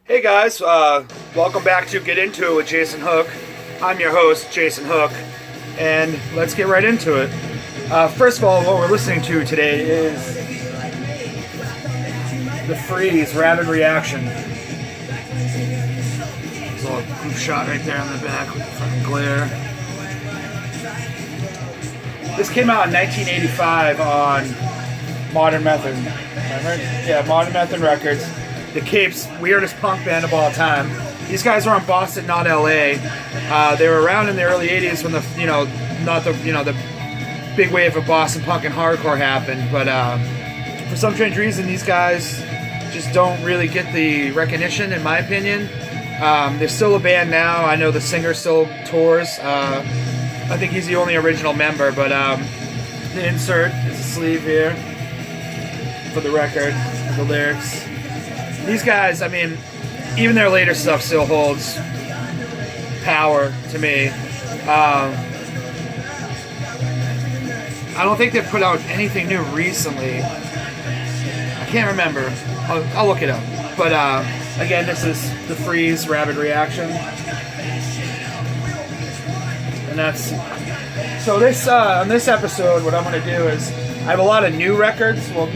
Hey guys, welcome back to Get Into It with Jason Hook. I'm your host, Jason Hook, and let's get right into it. First of all, what we're listening to today is The Freeze, Rapid Reaction. There's a little group shot right there on the back with the fucking glare. This came out in 1985 on Modern Method. Remember? Yeah, Modern Method Records. The Cape's weirdest punk band of all time. These guys are on Boston, not LA. They were around in the early '80s when the big wave of Boston punk and hardcore happened. But for some strange reason, these guys just don't really get the recognition, in my opinion. They're still a band now. I know the singer still tours. I think he's the only original member. But the insert is a sleeve here for the record, the lyrics. These guys, I mean, even their later stuff still holds power to me. I don't think they've put out anything new recently. I can't remember. I'll look it up. But again, this is The Freeze, Rapid Reaction. And that's... So this on this episode, what I'm going to do is I have a lot of new records. Well,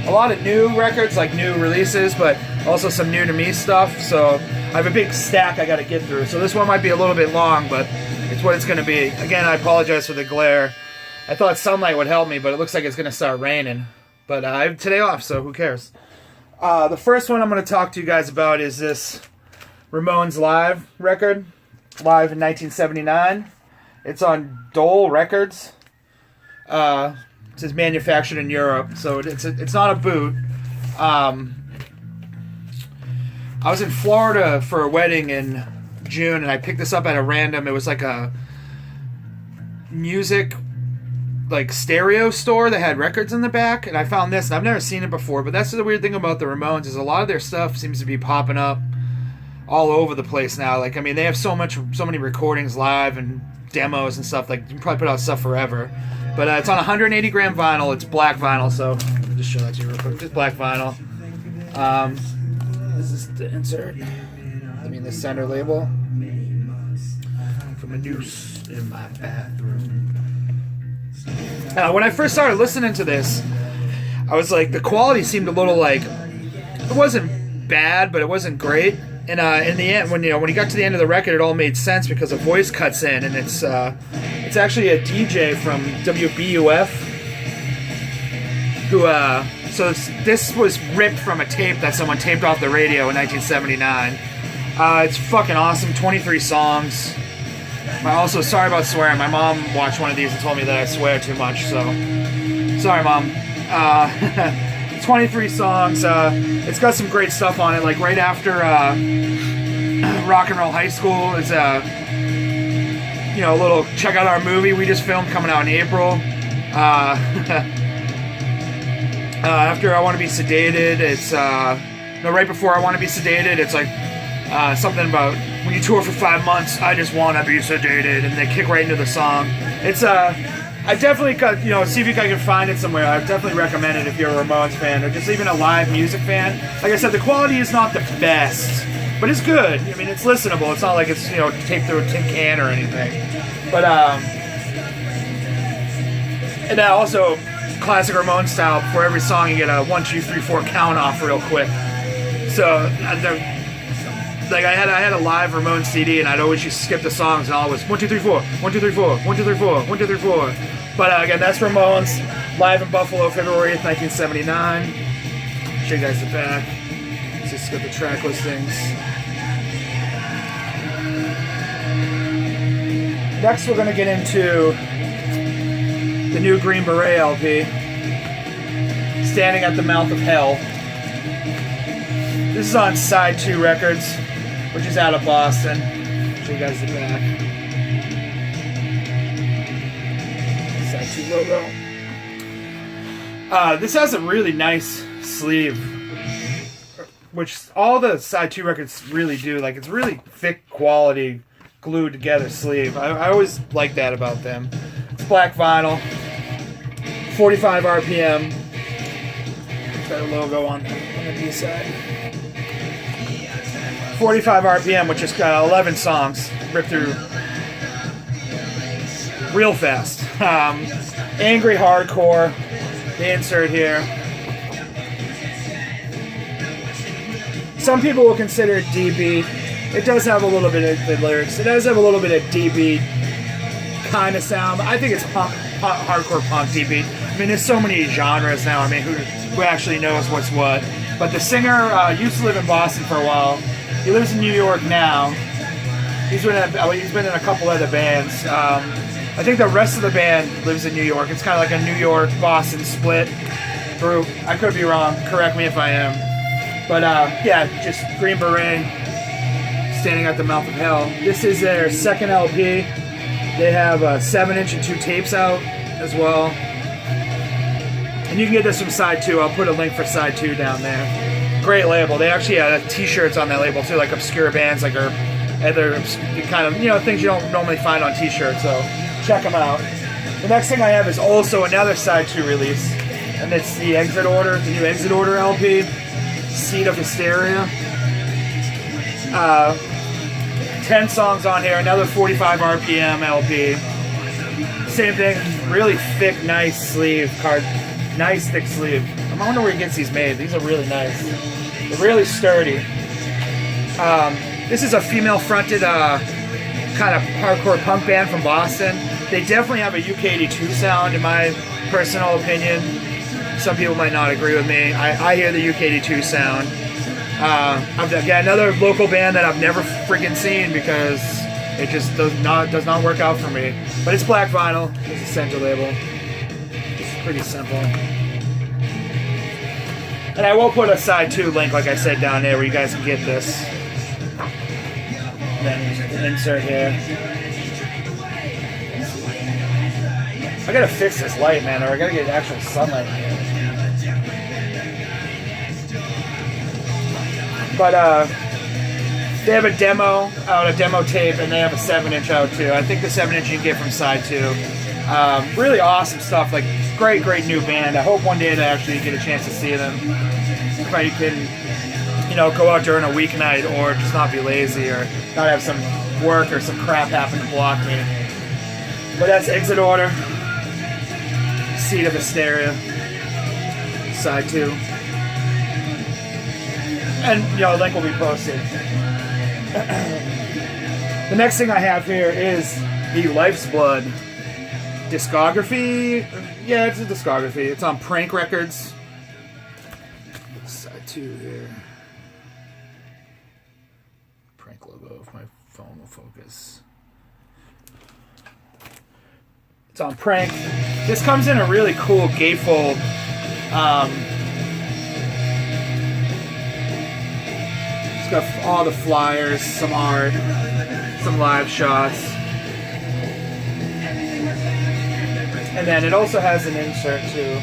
a lot of new records, like new releases, but also some new to me stuff. So I have a big stack I got to get through. So this one might be a little bit long, but it's what it's going to be. Again, I apologize for the glare. I thought sunlight would help me, but it looks like it's going to start raining. But I have today off, so who cares? The first one I'm going to talk to you guys about is this Ramones live record, live in 1979. It's on Dole Records. It says manufactured in Europe, so it's not a boot. I was in Florida for a wedding in June, and I picked this up at a random. It was like a music, like stereo store that had records in the back, and I found this. And I've never seen it before, but that's the weird thing about the Ramones is a lot of their stuff seems to be popping up all over the place now. Like, I mean, they have so many recordings live and demos and stuff. Like, you can probably put out stuff forever. But it's on 180 gram vinyl. It's black vinyl, so let me just show that to you real quick. Just black vinyl. This is the insert. I mean, the center label. From a noose in my bathroom. When I first started listening to this, I was like, the quality seemed a little like, it wasn't bad, but it wasn't great. And in the end, when you got to the end of the record, it all made sense because a voice cuts in, and it's actually a DJ from WBUF who this was ripped from a tape that someone taped off the radio in 1979. It's fucking awesome. 23 songs. Also, sorry about swearing. My mom watched one of these and told me that I swear too much, so sorry, Mom. 23 songs. It's got some great stuff on it. Like right after Rock and Roll High School, it's a little check out our movie we just filmed coming out in April. After I Want to Be Sedated, it's right before I Want to Be Sedated, it's like something about when you tour for 5 months, I just want to be sedated, and they kick right into the song. It's I definitely got, see if I can find it somewhere. I definitely recommend it if you're a Ramones fan or just even a live music fan. Like I said, the quality is not the best, but it's good. I mean, it's listenable. It's not like it's taped through a tin can or anything. But and also classic Ramones style. For every song, you get a 1, 2, 3, 4 count off real quick. So like I had a live Ramones CD, and I'd always just skip the songs, and all was 1, 2, 3, 4, 1, 2, 3, 4, 1, 2, 3, 4, 1, 2, 3, 4. But again, that's Ramones live in Buffalo, February 8th, 1979. Show you guys the back. Let's just get the track listings. Next, we're gonna get into the new Green Beret LP, Standing at the Mouth of Hell. This is on Side 2 Records, which is out of Boston. Show you guys the back. Side 2 logo. This has a really nice sleeve, which all the Side 2 records really do. Like, it's really thick quality, glued together sleeve. I always like that about them. It's black vinyl, 45 RPM. Got a logo on the B side. 45 RPM, which is 11 songs, ripped through real fast. Angry hardcore, the insert here. Some people will consider it D-beat. It does have a little bit of the lyrics. It does have a little bit of D-beat kind of sound. I think it's punk, hardcore punk D-beat. I mean, there's so many genres now. I mean, who actually knows what's what? But the singer used to live in Boston for a while. He lives in New York now. He's been in a couple other bands. I think the rest of the band lives in New York. It's kind of like a New York-Boston split group. I could be wrong. Correct me if I am. But yeah, just Green Beret, Standing at the Mouth of Hell. This is their second LP. They have a 7-inch and 2 tapes out as well. And you can get this from side 2. I'll put a link for side 2 down there. Great label. They actually have t-shirts on that label too, like obscure bands, like other kind of, you know, things you don't normally find on t-shirts. So check them out. The next thing I have is also another side 2 release, and it's the Exit Order, the new Exit Order LP, Seed of Hysteria. 10 songs on here, another 45 RPM LP. Same thing, really thick, nice sleeve, nice thick sleeve. I wonder where he gets these made. These are really nice. They're really sturdy. This is a female-fronted kind of hardcore punk band from Boston. They definitely have a UK82 sound, in my personal opinion. Some people might not agree with me. I hear the UK82 sound. I've got another local band that I've never freaking seen because it just does not work out for me. But it's black vinyl. It's a center label. It's pretty simple. And I will put a side 2 link, like I said, down there where you guys can get this. And then an insert here. I gotta fix this light, man, or I gotta get actual sunlight in here. But they have a demo out, a demo tape, and they have a 7-inch out too. I think the 7-inch you can get from side 2. Really awesome stuff. Like great new band. I hope one day to actually get a chance to see them. If I can, you know, go out during a weeknight or just not be lazy or not have some work or some crap happen to block me. But that's Exit Order, Seed of Hysteria, side 2. And, you know, a link will be posted. The next thing I have here is the Life's Blood discography. Yeah, it's a discography. It's on Prank Records. Side 2 here. Prank logo, if my phone will focus. It's on Prank. This comes in a really cool gatefold. It's got all the flyers, some art, some live shots. And then it also has an insert too.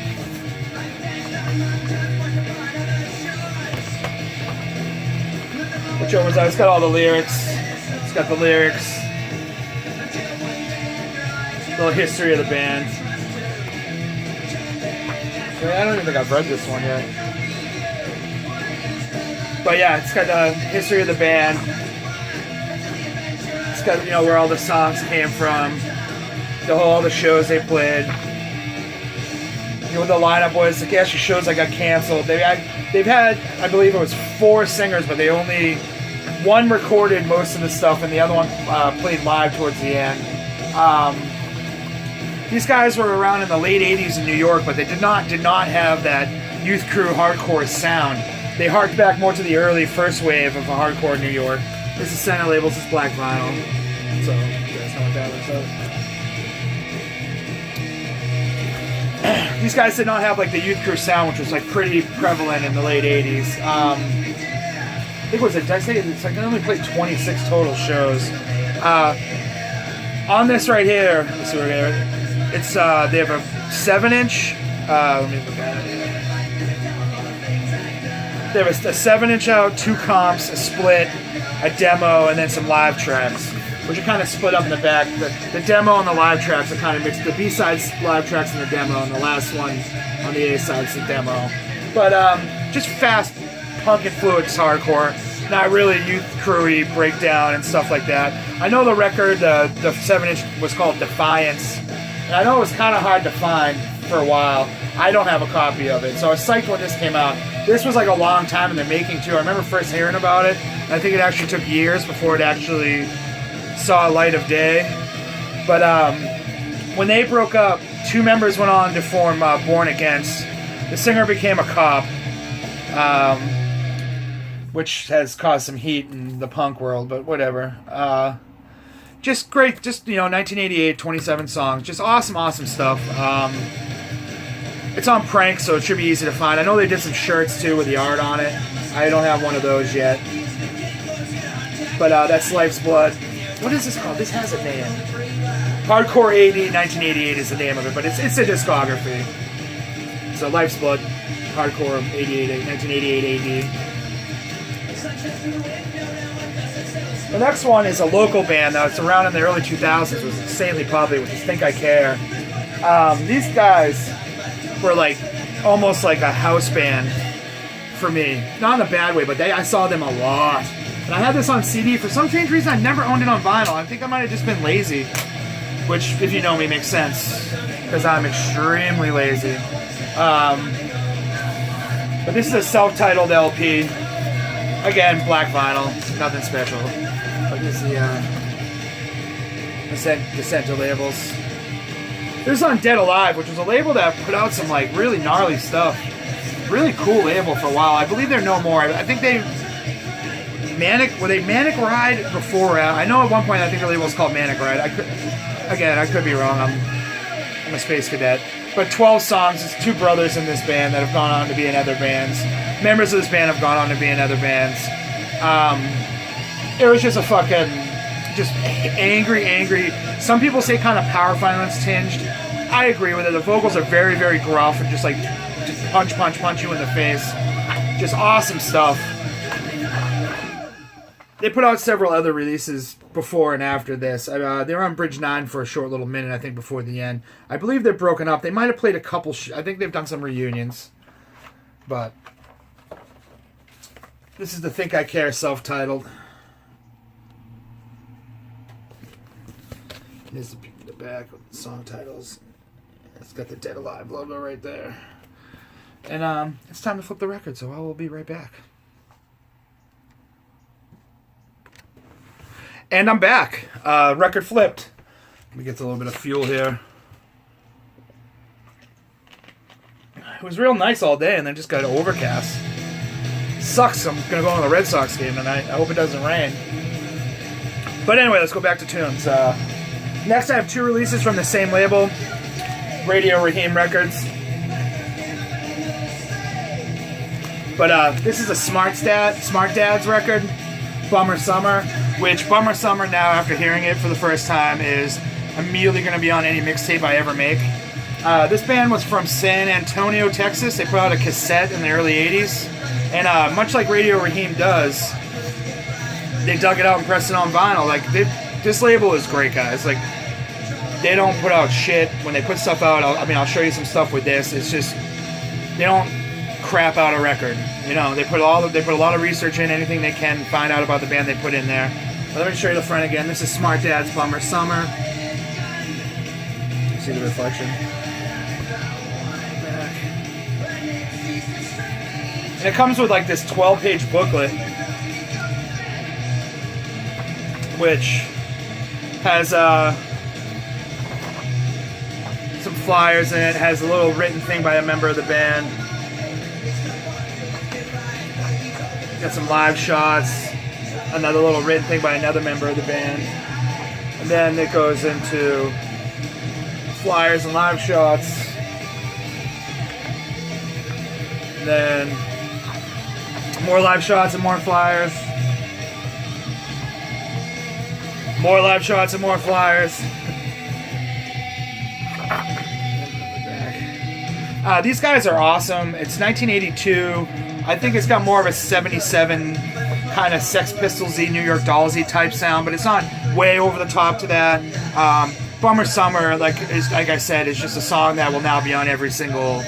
Which opens out. It's got all the lyrics. It's got the lyrics. A little history of the band. I don't even think I've read this one yet. But yeah, it's got the history of the band. It's got, you know, where all the songs came from. All the shows they played. You know, the lineup was, like, actually shows that got canceled. They've had, I believe it was 4 singers, but they only, one recorded most of the stuff and the other one played live towards the end. These guys were around in the late 80s in New York, but they did not have that youth crew hardcore sound. They harked back more to the early first wave of hardcore New York. This is center labels, this is black vinyl. So, you guys know what that is. These guys did not have like the youth crew sound, which was like pretty prevalent in the late 80s. I think it's like they only played 26 total shows. On this right here, let's see what we got. It's they have a 7-inch. Let me look at it. They have a 7-inch out, 2 comps, a split, a demo, and then some live tracks, which are kind of split up in the back. The demo and the live tracks are kind of mixed. The B-side's live tracks and the demo, and the last one on the A-side's the demo. But just fast punk influenced hardcore. not really youth crewy breakdown and stuff like that. I know the record, the 7-inch was called Defiance, and I know it was kind of hard to find for a while. I don't have a copy of it, so I was psyched when this came out. This was like a long time in the making too. I remember first hearing about it, and I think it actually took years before it actually saw light of day. But when they broke up, 2 members went on to form Born Against. The singer became a cop, which has caused some heat in the punk world, but whatever. Just great, just, 1988, 27 songs, just awesome stuff. It's on Prank, so it should be easy to find. I know they did some shirts too with the art on it. I don't have one of those yet. But that's Life's Blood. What is this called? This has a name. Hardcore AD 1988 is the name of it, but it's a discography. So Life's Blood, Hardcore 1988 AD. The next one is a local band that was around in the early 2000s. Was insanely popular, which is Think I Care. These guys were like almost like a house band for me. Not in a bad way, but I saw them a lot. And I had this on CD. For some strange reason, I never owned it on vinyl. I think I might have just been lazy. Which, if you know me, makes sense. Because I'm extremely lazy. But this is a self-titled LP. Again, black vinyl. Nothing special. But this is the center labels. This is on Dead Alive, which was a label that put out some like really gnarly stuff. Really cool label for a while. I believe they're no more. I think they... Manic Ride before? I know at one point I think the label was called Manic Ride. I could be wrong. I'm a space cadet. But 12 songs. It's 2 brothers in this band that have gone on to be in other bands. Members of this band have gone on to be in other bands. It was just a fucking, just angry. Some people say kind of power violence tinged. I agree with it. The vocals are very, very gruff and just punch you in the face. Just awesome stuff. They put out several other releases before and after this. They were on Bridge 9 for a short little minute, I think, before the end. I believe they're broken up. They might have played a couple... I think they've done some reunions. But... this is the Think I Care self-titled. Here's the back with the song titles. It's got the Dead Alive logo right there. And it's time to flip the record, so I will be right back. And I'm back. Record flipped. Let me get a little bit of fuel here. It was real nice all day and then just got overcast. Sucks. I'm going to go on the Red Sox game tonight. I hope it doesn't rain. But anyway, let's go back to tunes. Next I have 2 releases from the same label. Radio Raheem Records. But this is a Smart Dad's record. Bummer Summer, which Bummer Summer now, after hearing it for the first time, is immediately going to be on any mixtape I ever make. This band was from San Antonio, Texas. They put out a cassette in the early 80s. And much like Radio Raheem does, they dug it out and pressed it on vinyl. Like, this label is great, guys. Like, they don't put out shit. When they put stuff out, I'll show you some stuff with this. It's just, they don't crap out a record. They put a lot of research in, anything they can find out about the band they put in there. But let me show you the front again. This is Smart Dad's Bummer Summer. You see the reflection? Back. And it comes with like this 12-page booklet, which has some flyers in it. Has a little written thing by a member of the band. Got some live shots, another little written thing by another member of the band, and then it goes into flyers and live shots, and then more live shots and more flyers, more live shots and more flyers. These guys are awesome. It's 1982. I think it's got more of a 77 kind of Sex Pistols-y, New York Dolls-y type sound, but it's not way over the top to that. Bummer Summer, like I said, is just a song that will now be on every single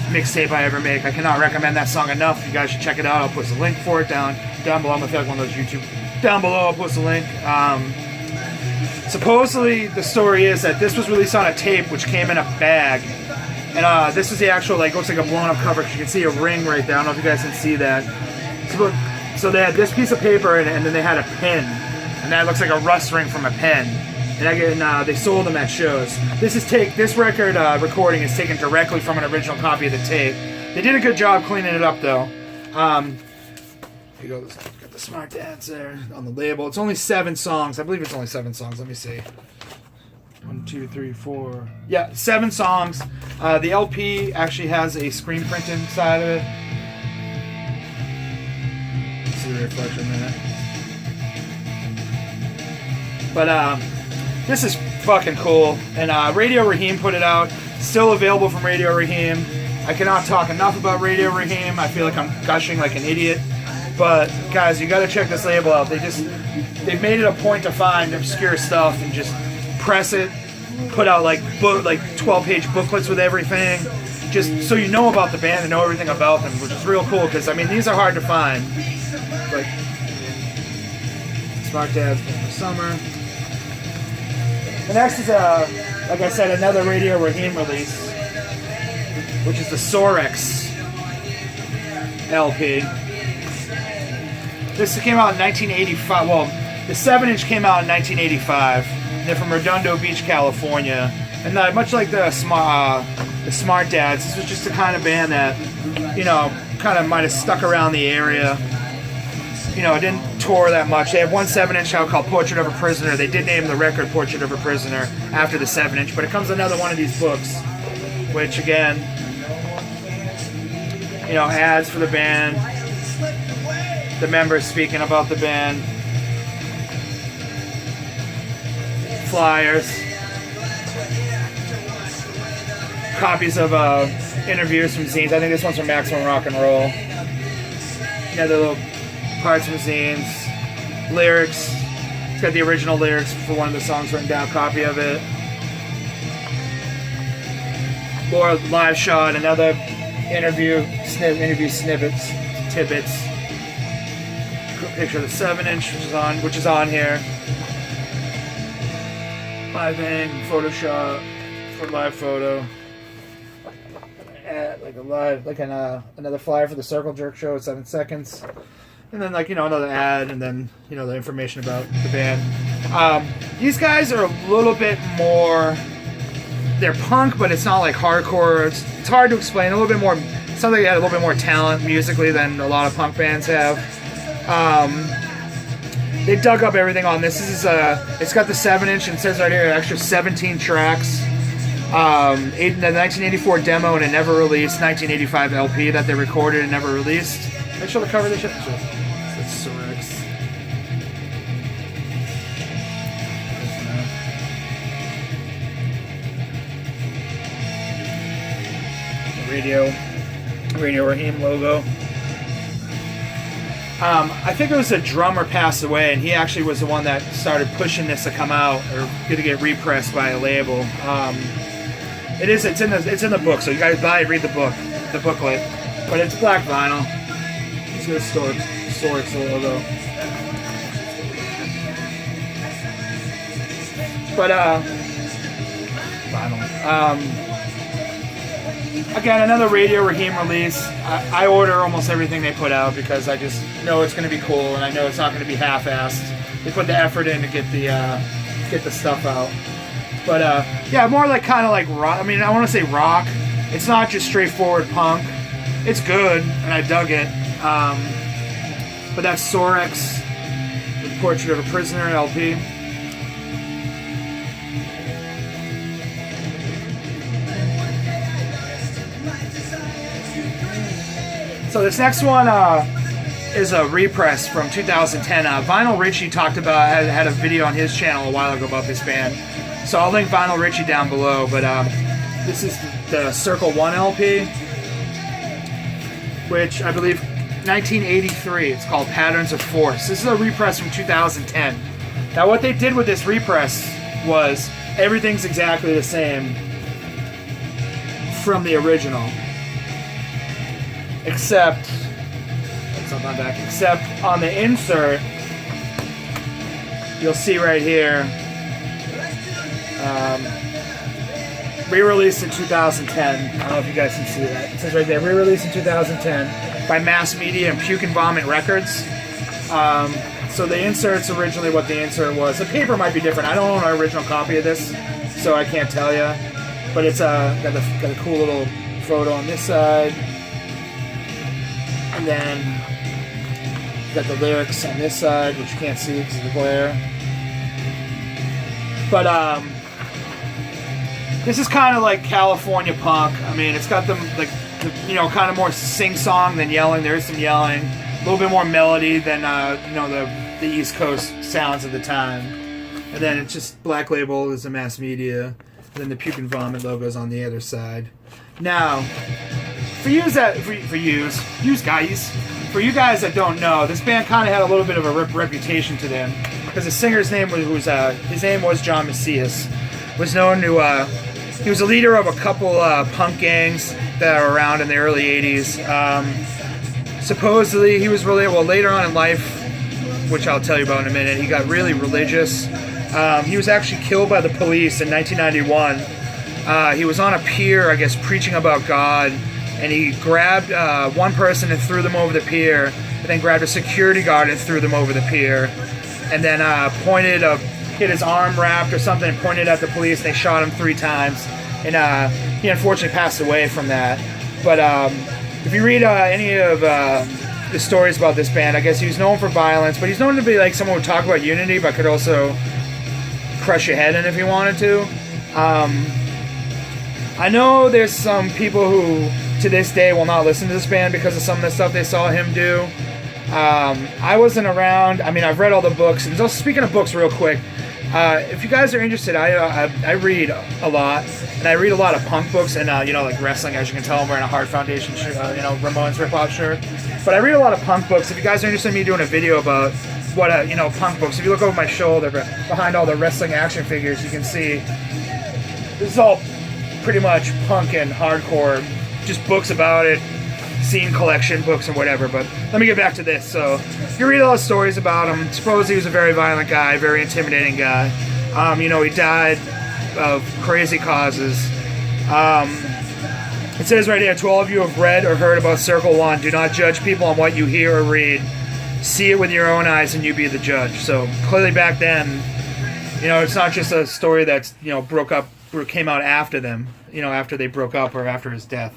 mixtape I ever make. I cannot recommend that song enough. You guys should check it out. I'll put the link for it down down below. I'm gonna feel like one of those YouTube down below. I'll post a link. Supposedly, the story is that this was released on a tape, which came in a bag, and this is the actual, like, looks like a blown-up cover. You can see a ring right there. I don't know if you guys can see that. So they had this piece of paper, and then they had a pen, and that looks like a rust ring from a pen. And they sold them at shows. This record recording is taken directly from an original copy of the tape. They did a good job cleaning it up, though. Here you go. Got the Smart Dads there on the label. It's only 7 songs. I believe it's only 7 songs. Let me see. 1, 2, 3, 4. Yeah, 7 songs. The LP actually has a screen print inside of it. Let's see the reflection in a minute. But this is fucking cool. And Radio Raheem put it out. Still available from Radio Raheem. I cannot talk enough about Radio Raheem. I feel like I'm gushing like an idiot. But guys, you gotta check this label out. They've made it a point to find obscure stuff and just press it, put out like 12-page booklets with everything, just so you know about the band and know everything about them, which is real cool, because I mean these are hard to find. Like Smart Dads for the summer. The next is like I said, another Radio Raheem release, which is the Sorex LP. This came out in 1985. Well, the 7-inch came out in 1985. They're from Redondo Beach, California. And much like the Smart Dads, this was just the kind of band that, you know, kind of might have stuck around the area. You know, it didn't tour that much. They have one 7-inch out called Portrait of a Prisoner. They did name the record Portrait of a Prisoner after the 7-inch, but it comes another one of these books, which again, you know, ads for the band, the members speaking about the band, flyers, copies of interviews from zines. I think this one's from Maximum Rock and Roll. Other little parts from zines, lyrics. It's got the original lyrics for one of the songs written down, copy of it. More live shot, another interview snippets, tidbits. Picture of the 7-inch, which is on here. Live hang, Photoshop for live photo. Another flyer for the Circle Jerk show at 7 seconds, and then another ad, and then the information about the band. These guys are a little bit more. They're punk, but it's not like hardcore. It's hard to explain. A little bit more. Something that had a little bit more talent musically than a lot of punk bands have. They dug up everything on this. This is it's got the 7-inch, and it says right here extra 17 tracks. The 1984 demo and a never released 1985 LP that they recorded and never released. Make sure the cover of the shit. It's Sorex. Radio Raheem logo. I think it was a drummer passed away, and he actually was the one that started pushing this to come out or to get repressed by a label. It's in the book, so you guys buy it, read the booklet. But it's black vinyl. It's got a Sorex logo. But vinyl. Again, another Radio Raheem release. I order almost everything they put out because I just know it's going to be cool, and I know it's not going to be half-assed. They put the effort in to get the stuff out. But yeah, more like kind of like rock. I mean, I want to say rock. It's not just straightforward punk. It's good, and I dug it. But that's Sorex, the Portrait of a Prisoner LP. So this next one is a repress from 2010. Vinyl Ritchie talked about had a video on his channel a while ago about this band. So I'll link Vinyl Ritchie down below. But this is the Circle 1 LP, which I believe 1983. It's called Patterns of Force. This is a repress from 2010. Now what they did with this repress was everything's exactly the same from the original. Except, something on back. Except on the insert, you'll see right here, re-released in 2010. I don't know if you guys can see that. It says right there, re-released in 2010 by Mass Media and Puke and Vomit Records. So the insert's originally what the insert was. The paper might be different. I don't own an original copy of this, so I can't tell you. But it's got a cool little photo on this side. And then got the lyrics on this side, which you can't see because of the glare. But this is kind of like California punk. I mean, it's got them like, kind of more sing-song than yelling. There is some yelling, a little bit more melody than the East Coast sounds of the time. And then it's just Black Label is a Mass Media, and then the Puke and Vomit logo's on the other side. Now, for you guys that don't know, this band kind of had a little bit of a reputation to them because the singer's name was John Mencia, was known to he was a leader of a couple punk gangs that were around in the early 80s. Supposedly he was really, later on in life, which I'll tell you about in a minute, he got really religious. He was actually killed by the police in 1991. He was on a pier, I guess, preaching about God, and he grabbed one person and threw them over the pier, and then grabbed a security guard and threw them over the pier, and then hit his arm wrapped or something and pointed at the police. They shot him 3 times, and he unfortunately passed away from that. But if you read any of the stories about this band, I guess he was known for violence, but he's known to be like someone who would talk about unity but could also crush your head in if he wanted to. I know there's some people who to this day will not listen to this band because of some of the stuff they saw him do. I wasn't around. I mean, I've read all the books. And speaking of books real quick, if you guys are interested, I read a lot, and I read a lot of punk books and like wrestling. As you can tell, I'm wearing a Hard Foundation Ramones ripoff shirt. But I read a lot of punk books. If you guys are interested in me doing a video about what punk books, if you look over my shoulder behind all the wrestling action figures, you can see this is all pretty much punk and hardcore, just books about it, scene collection books and whatever. But let me get back to this. So you read all the stories about him. Suppose he was a very violent guy, very intimidating guy. He died of crazy causes. It says right here, to all of you who have read or heard about Circle One, do not judge people on what you hear or read. See it with your own eyes and you be the judge. So clearly back then, it's not just a story that's, broke up or came out after them, after they broke up or after his death.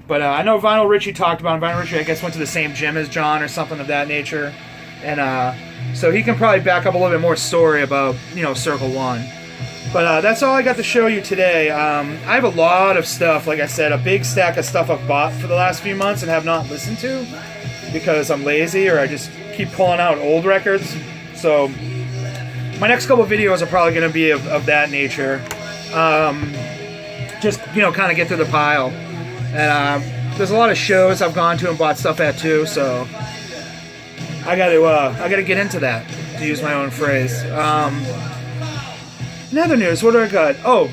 But I know Vinyl Ritchie talked about him. Vinyl Ritchie, I guess, went to the same gym as John or something of that nature. And so he can probably back up a little bit more story about, Circle One. But that's all I got to show you today. I have a lot of stuff, like I said, a big stack of stuff I've bought for the last few months and have not listened to because I'm lazy or I just keep pulling out old records. So my next couple of videos are probably going to be of that nature. Just, kind of get through the pile. And there's a lot of shows I've gone to and bought stuff at too, so I gotta get into that, to use my own phrase. In other news, what do I got? Oh,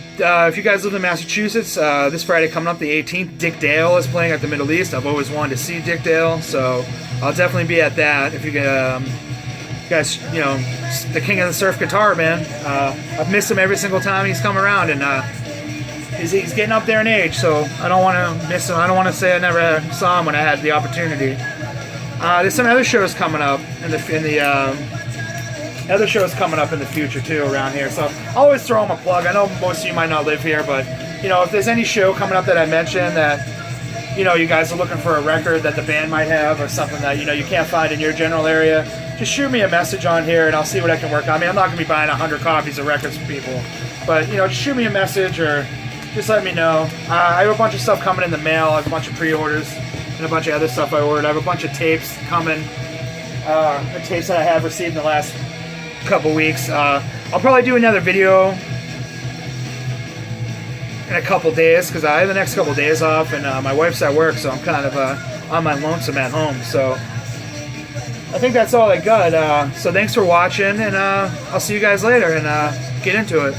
if you guys live in Massachusetts, this Friday coming up, the 18th, Dick Dale is playing at the Middle East. I've always wanted to see Dick Dale, so I'll definitely be at that. If you guys, the king of the surf guitar, man. I've missed him every single time he's come around, and he's getting up there in age, so I don't want to miss him. I don't want to say I never saw him when I had the opportunity. There's some other shows coming up in the future too around here, so I'll always throw them a plug. I know most of you might not live here, but if there's any show coming up that I mentioned that you guys are looking for a record that the band might have or something that you can't find in your general area, just shoot me a message on here and I'll see what I can work on. I mean, I'm not going to be buying 100 copies of records from people, but just shoot me a message or just let me know. I have a bunch of stuff coming in the mail. I have a bunch of pre-orders and a bunch of other stuff I ordered. I have a bunch of tapes coming, the tapes that I have received in the last couple weeks. I'll probably do another video in a couple days because I have the next couple days off and my wife's at work, so I'm kind of on my lonesome at home. So I think that's all I got. So thanks for watching, and I'll see you guys later and get into it.